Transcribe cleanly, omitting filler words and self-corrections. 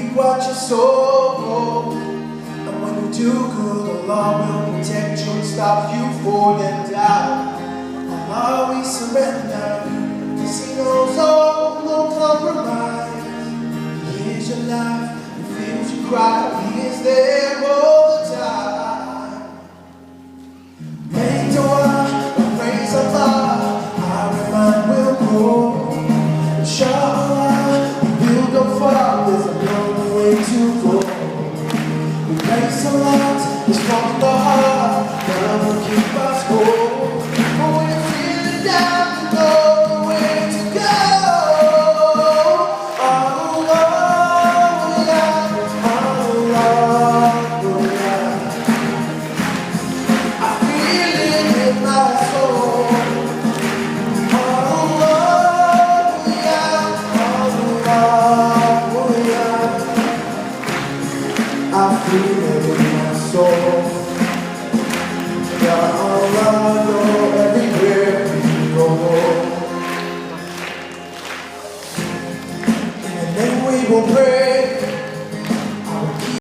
reap what you sow. And when you do good, the Lord will protect you and stop you falling down. I'll always surrender, 'cause He knows all, no compromise. He hears your laugh, He feels you cry, He is there all the time. Make dua, praise Allah, our iman will grow. Inshallah, we'll go far, there's a long way to go. We praise a lot, it's from the heart, God will keep us whole. But when you're feeling down, you know the way to go. I feel it in my soul. I feel it in my soul. Ya Allah, you're everywhere we go. And then we will pray.